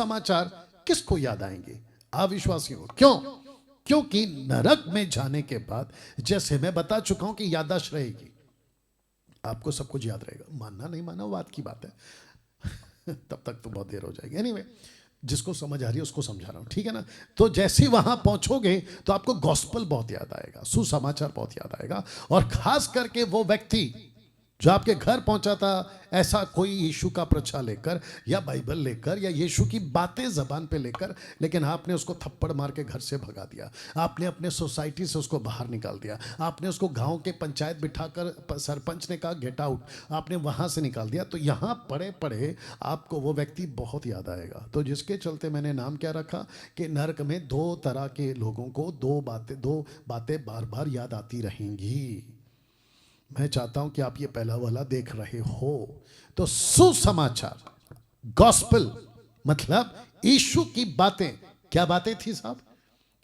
समाचार किसको याद आएंगे? अविश्वासियों। क्यों? क्योंकि नरक में जाने के बाद, जैसे मैं बता चुका हूं कि याददाश्त रहेगी, आपको सब कुछ याद रहेगा। मानना नहीं मानना वो बात की बात है तब तक तो बहुत देर हो जाएगी। एनीवे, जिसको समझ आ रही है उसको समझा रहा हूं, ठीक है ना। तो जैसे वहां पहुंचोगे तो आपको गॉस्पल बहुत याद आएगा, सुसमाचार बहुत याद आएगा। और खास करके वो व्यक्ति जो आपके घर पहुंचा था, ऐसा कोई यीशु का प्रचार लेकर या बाइबल लेकर या यीशु की बातें जबान पे लेकर, लेकिन आपने उसको थप्पड़ मार के घर से भगा दिया, आपने अपने सोसाइटी से उसको बाहर निकाल दिया, आपने उसको गांव के पंचायत बिठाकर, सरपंच ने कहा गेट आउट, आपने वहां से निकाल दिया। तो यहां पड़े पड़े आपको वो व्यक्ति बहुत याद आएगा। तो जिसके चलते मैंने नाम क्या रखा कि नरक में दो तरह के लोगों को दो बातें बार बार याद आती रहेंगी। मैं चाहता हूं कि आप ये पहला वाला देख रहे हो। तो सुसमाचार, गॉस्पेल, मतलब यीशु की बातें। क्या बातें थी साहब?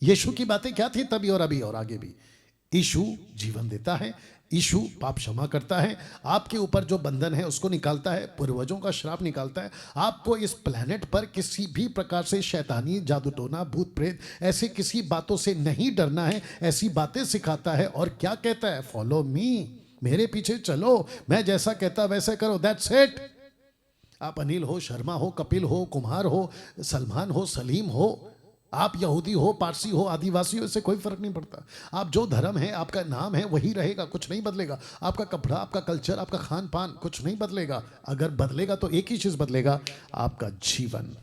यीशु की बातें क्या थी तभी और अभी और आगे भी? यीशु जीवन देता है, यीशु पाप क्षमा करता है, आपके ऊपर जो बंधन है उसको निकालता है, पूर्वजों का श्राप निकालता है। आपको इस प्लेनेट पर किसी भी प्रकार से शैतानी, जादू टोना, भूत प्रेत, ऐसी किसी बातों से नहीं डरना है, ऐसी बातें सिखाता है। और क्या कहता है? फॉलो मी, मेरे पीछे चलो, मैं जैसा कहता वैसे करो, दैट्स इट। आप अनिल हो, शर्मा हो, कपिल हो, कुमार हो, सलमान हो, सलीम हो, आप यहूदी हो, पारसी हो, आदिवासी हो, इससे कोई फर्क नहीं पड़ता। आप जो धर्म है, आपका नाम है, वही रहेगा, कुछ नहीं बदलेगा। आपका कपड़ा, आपका कल्चर, आपका खान पान, कुछ नहीं बदलेगा। अगर बदलेगा तो एक ही चीज बदलेगा, आपका जीवन,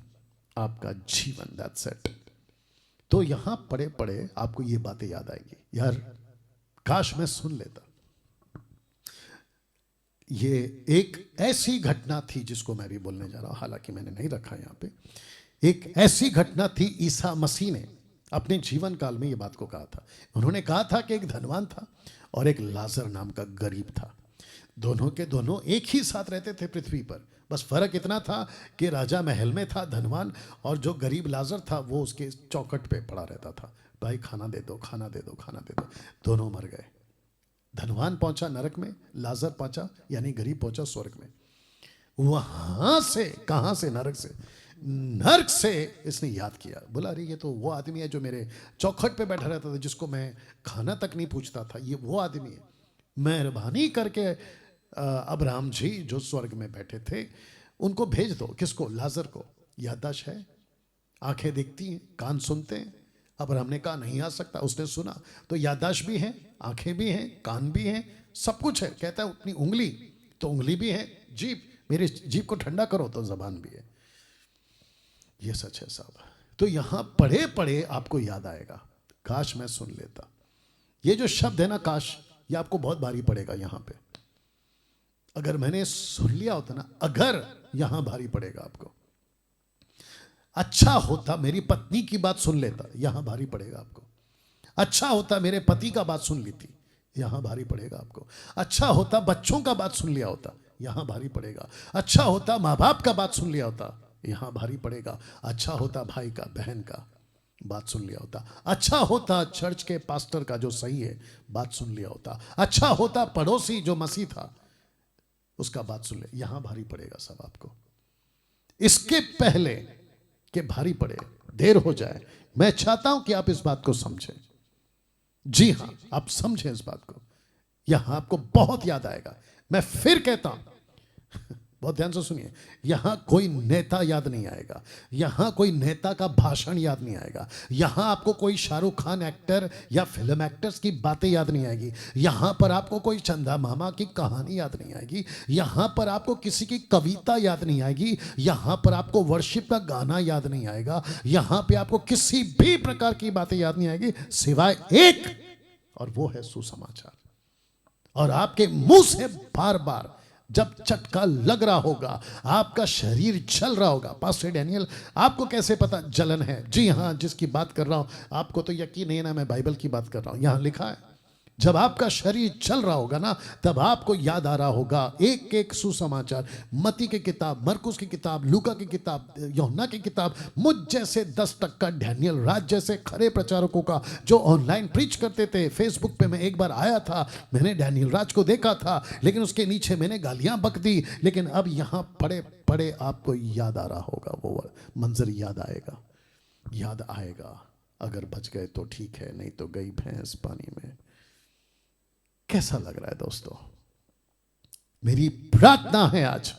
आपका जीवन, दैट्स इट। तो यहां पड़े पड़े आपको ये बातें याद आएंगी। यार काश मैं सुन लेता। ये एक ऐसी घटना थी जिसको मैं भी बोलने जा रहा हूं, हालांकि मैंने नहीं रखा यहां पे। एक ऐसी घटना थी, ईसा मसीह ने अपने जीवन काल में ये बात को कहा था। उन्होंने कहा था कि एक धनवान था और एक लाजर नाम का गरीब था। दोनों के दोनों एक ही साथ रहते थे पृथ्वी पर। बस फर्क इतना था कि राजा महल में था धनवान, और जो गरीब लाजर था वो उसके चौखट पे पड़ा रहता था, भाई खाना दे दो, खाना दे दो, खाना दे दो। दोनों मर गए। धनवान पहुंचा नरक में, लाजर पहुंचा यानी गरीब पहुंचा स्वर्ग में। वहां से, कहां से? नरक से। नरक से इसने याद किया, बोला अरे ये तो वो आदमी है जो मेरे चौखट पे बैठा रहता था, जिसको मैं खाना तक नहीं पूछता था, ये वो आदमी है। मेहरबानी करके अब्राहम जी जो स्वर्ग में बैठे थे उनको भेज दो। किसको? लाजर को। याददाश्त है, आंखें दिखती हैं, कान सुनते हैं। अब्राहम ने कहा नहीं आ सकता, उसने सुना। तो याददाश्त भी है, आंखें भी हैं, कान भी हैं, सब कुछ है। कहता है अपनी उंगली, तो उंगली भी है, जीभ, मेरे जीभ को ठंडा करो, तो जबान भी है। ये सच है साहब। तो यहां पढ़े पढ़े आपको याद आएगा, काश मैं सुन लेता। ये जो शब्द है ना काश, ये आपको बहुत भारी पड़ेगा यहां पे। अगर मैंने सुन लिया होता ना, अगर यहां भारी पड़ेगा आपको। अच्छा होता मेरी पत्नी की बात सुन लेता, यहां भारी पड़ेगा आपको। अच्छा होता मेरे पति का बात सुन ली थी, यहां भारी पड़ेगा आपको। अच्छा होता बच्चों का बात सुन लिया होता, यहां भारी पड़ेगा। अच्छा होता माँ बाप का बात सुन लिया होता, यहां भारी पड़ेगा। अच्छा होता भाई का, बहन का बात सुन लिया होता। अच्छा होता चर्च के पास्टर का जो सही है बात सुन लिया होता। अच्छा होता पड़ोसी जो मसीह था उसका बात सुन ले, यहां भारी पड़ेगा सब आपको। इसके पहले कि भारी पड़े, देर हो जाए, मैं चाहता हूं कि आप इस बात को समझें। जी हां, आप समझें इस बात को। यहां आपको बहुत याद आएगा। मैं फिर कहता हूं, बहुत ध्यान से सुनिए, यहां कोई नेता याद नहीं आएगा, यहां कोई नेता का भाषण याद नहीं आएगा, यहां आपको कोई शाहरुख खान एक्टर या फिल्म एक्टर्स की बातें याद नहीं आएगी, यहां पर आपको कोई चंदा मामा की कहानी याद नहीं आएगी, यहां पर आपको किसी की कविता याद नहीं आएगी, यहां पर आपको वर्शिप का गाना याद नहीं आएगा, यहां पे आपको किसी भी प्रकार की बातें याद नहीं आएगी सिवाय एक, और वो है सुसमाचार। और आपके मुंह से बार बार जब चटका लग रहा होगा, आपका शरीर जल रहा होगा। पास्टर डैनियल, आपको कैसे पता जलन है? जी हां, जिसकी बात कर रहा हूं, आपको तो यकीन नहीं ना मैं बाइबल की बात कर रहा हूं। यहां लिखा है जब आपका शरीर चल रहा होगा ना, तब आपको याद आ रहा होगा एक एक सुसमाचार, मती की किताब, मरकुस की किताब, लूका की किताब, यूहन्ना की किताब, मुझ जैसे 10% डैनियल राज जैसे खरे प्रचारकों का जो ऑनलाइन प्रीच करते थे। फेसबुक पे मैं एक बार आया था, मैंने डैनियल राज को देखा था, लेकिन उसके नीचे मैंने गालियां बक दी। लेकिन अब यहां पड़े पड़े आपको याद आ रहा होगा, वो मंजर याद आएगा, याद आएगा। अगर बच गए तो ठीक है, नहीं तो गई भैंस पानी में। कैसा लग रहा है दोस्तों? मेरी प्रार्थना है आज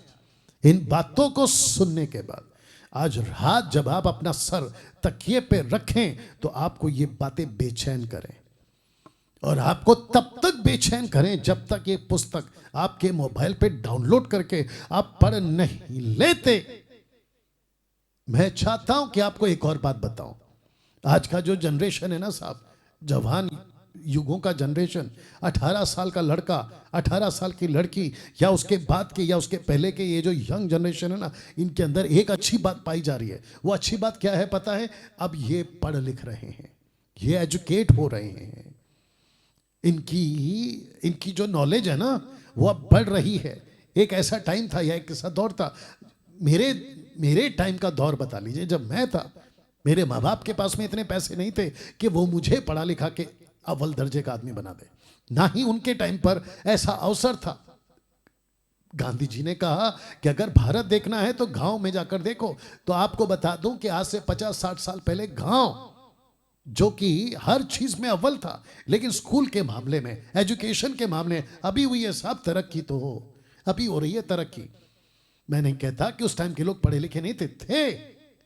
इन बातों को सुनने के बाद, आज रात जब आप अपना सर तकिए पे रखें तो आपको ये बातें बेचैन करें, और आपको तब तक बेचैन करें जब तक ये पुस्तक आपके मोबाइल पे डाउनलोड करके आप पढ़ नहीं लेते। मैं चाहता हूं कि आपको एक और बात बताऊं। आज का जो जनरेशन है ना साहब, जवान युगों का जनरेशन, 18 साल का लड़का, 18 साल की लड़की, या उसके बाद के या उसके पहले के ये जो यंग जनरेशन है ना, इनके अंदर एक अच्छी बात पाई जा रही है। वो अच्छी बात क्या है पता है? अब ये पढ़ लिख रहे हैं, ये एजुकेट हो रहे हैं, इनकी जो नॉलेज है ना वो अब बढ़ रही है। एक ऐसा टाइम था या एक ऐसा दौर था, मेरे टाइम का दौर बता लीजिए, जब मैं था, मेरे माँ बाप के पास में इतने पैसे नहीं थे कि वो मुझे पढ़ा लिखा के अव्वल दर्जे का आदमी बना दे, ना ही उनके टाइम पर ऐसा अवसर था। गांधी जी ने कहा कि अगर भारत देखना है तो गांव में जाकर देखो। तो आपको बता दूं कि आज से 50-60 साल पहले गांव, जो कि हर चीज में अव्वल था, लेकिन स्कूल के मामले में, एजुकेशन के मामले में अभी हुई है साहब तरक्की, तो अभी हो रही है तरक्की। मैं नहीं कहता कि उस टाइम के लोग पढ़े लिखे नहीं थे,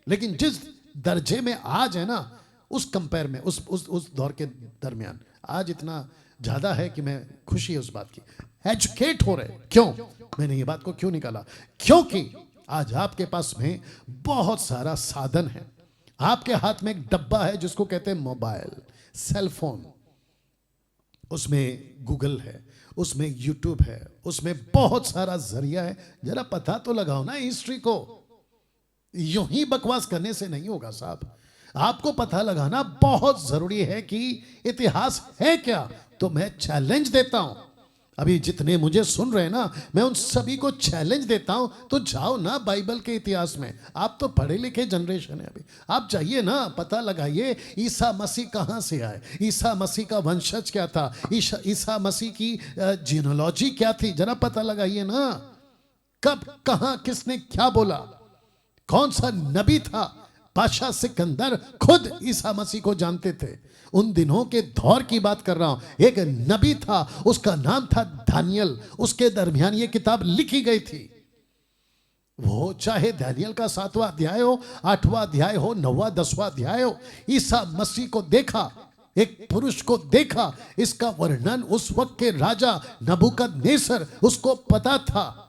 लेकिन जिस दर्जे में आज है ना, उस कंपेयर में, उस दौर के दरमियान आज इतना ज्यादा है कि मैं खुशी है उस बात की। एजुकेट हो रहे। क्यों मैंने ये बात को क्यों निकाला? क्योंकि आज आपके पास में बहुत सारा साधन है। आपके हाथ में एक डब्बा है जिसको कहते हैं मोबाइल, सेल फोन। उसमें गूगल है, उसमें यूट्यूब है, उसमें बहुत सारा जरिया है। जरा पता तो लगाओ ना हिस्ट्री को। यूं ही बकवास करने से नहीं होगा साहब, आपको पता लगाना बहुत जरूरी है कि इतिहास है क्या। तो मैं चैलेंज देता हूं, अभी जितने मुझे सुन रहे हैं ना, मैं उन सभी को चैलेंज देता हूं, तो जाओ ना बाइबल के इतिहास में। आप तो पढ़े लिखे जनरेशन है, अभी आप जाइए ना, पता लगाइए ईसा मसीह कहां से आए, ईसा मसीह का वंशज क्या था, ईसा मसीह की जीनोलॉजी क्या थी, जरा पता लगाइए ना। कब, कहां, किसने क्या बोला, कौन सा नबी था। बादशाह सिकंदर खुद ईसा मसीह को जानते थे। उन दिनों के दौर की बात कर रहा हूं। एक नबी था, उसका नाम था दानियल, उसके दरमियान ये किताब लिखी गई थी। वो चाहे दानियल का 7वां अध्याय हो, 8वां अध्याय हो, 9वां 10वां अध्याय हो, ईसा मसीह को देखा, एक पुरुष को देखा। इसका वर्णन उस वक्त के राजा नबूकदनेस्सर, उसको पता था।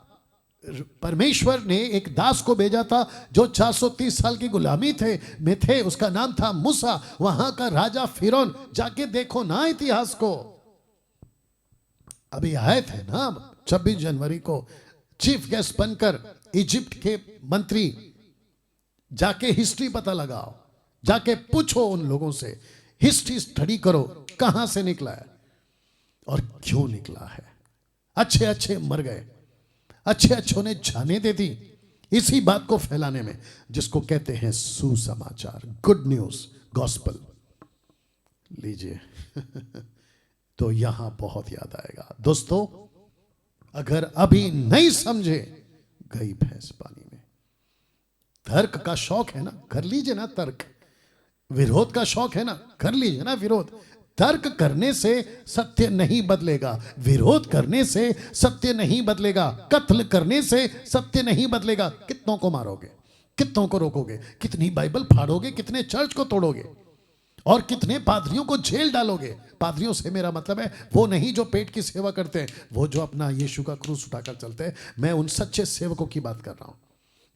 परमेश्वर ने एक दास को भेजा था जो 430 साल की गुलामी में थे, उसका नाम था मूसा। वहां का राजा फिरौन, जाके देखो ना इतिहास को। अभी आए थे ना 26 जनवरी को चीफ गेस्ट बनकर इजिप्ट के मंत्री। जाके हिस्ट्री पता लगाओ, जाके पूछो उन लोगों से, हिस्ट्री स्टडी करो कहां से निकला है और क्यों निकला है। अच्छे अच्छे मर गए, अच्छे अच्छों ने जाने दे दी इसी बात को फैलाने में, जिसको कहते हैं सुसमाचार, गुड न्यूज, गॉस्पल। लीजिए तो यहां बहुत याद आएगा दोस्तों। अगर अभी नहीं समझे, गई भैंस पानी में। तर्क का शौक है ना, कर लीजिए ना तर्क। विरोध का शौक है ना, कर लीजिए ना विरोध। तर्क करने से सत्य नहीं बदलेगा, विरोध करने से सत्य नहीं बदलेगा, कत्ल करने से सत्य नहीं बदलेगा। कितनों को मारोगे, कितनों को रोकोगे, कितनी बाइबल फाड़ोगे, कितने चर्च को तोड़ोगे, और कितने पादरियों को जेल डालोगे। पादरियों से मेरा मतलब है वो नहीं जो पेट की सेवा करते हैं, वो जो अपना यीशु का क्रूस उठाकर चलते हैं। मैं उन सच्चे सेवकों की बात कर रहा हूं।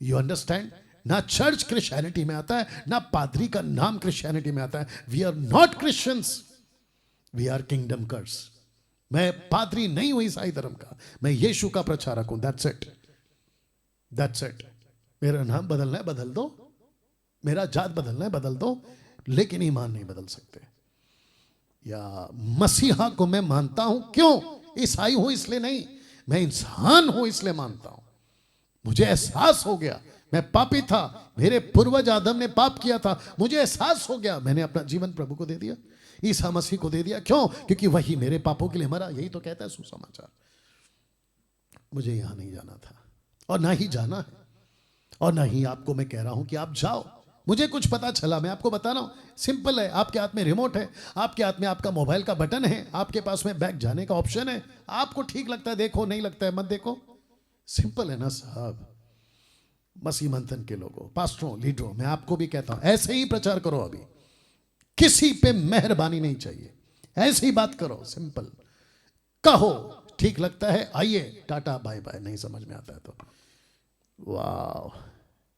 You understand? ना चर्च क्रिश्चियनिटी में आता है, ना पादरी का नाम क्रिश्चियनिटी में आता है। We are not Christians, we are kingdom curse. मैं पादरी नहीं हूं ईसाई धर्म का, मैं यीशु का प्रचारक हूं। That's it, that's it. मेरा नाम बदलना है बदल दो, मेरा जात बदलना है बदल दो, लेकिन ईमान नहीं बदल सकते। या मसीहा को मैं मानता हूं। क्यों? ईसाई हूं इसलिए नहीं, मैं इंसान हूं इसलिए मानता हूं। मुझे एहसास हो गया मैं पापी था, मेरे पूर्वज आदम ने पाप किया था, मुझे एहसास हो गया, मैंने अपना जीवन प्रभु को दे दिया, ईसा मसीह को दे दिया। क्यों? क्योंकि वही मेरे पापों के लिए मरा। यही तो कहता है सुसमाचार। मुझे यहां नहीं जाना था और ना ही जाना है, और ना ही आपको मैं कह रहा हूं कि आप जाओ। मुझे कुछ पता चला, मैं आपको बता रहा हूं। सिंपल है, आपके हाथ में रिमोट है, आपके हाथ में आपका मोबाइल का बटन है, आपके पास में बैक जाने का ऑप्शन है। आपको ठीक लगता है देखो, नहीं लगता है मत देखो। सिंपल है ना साहब। मसीह मंथन के लोगों, पास्टरों, लीडरों, मैं आपको भी कहता हूं ऐसे ही प्रचार करो। अभी किसी पे मेहरबानी नहीं चाहिए, ऐसे ही बात करो, सिंपल कहो। ठीक लगता है आइए, टाटा बाय बाय, नहीं समझ में आता है तो वाह।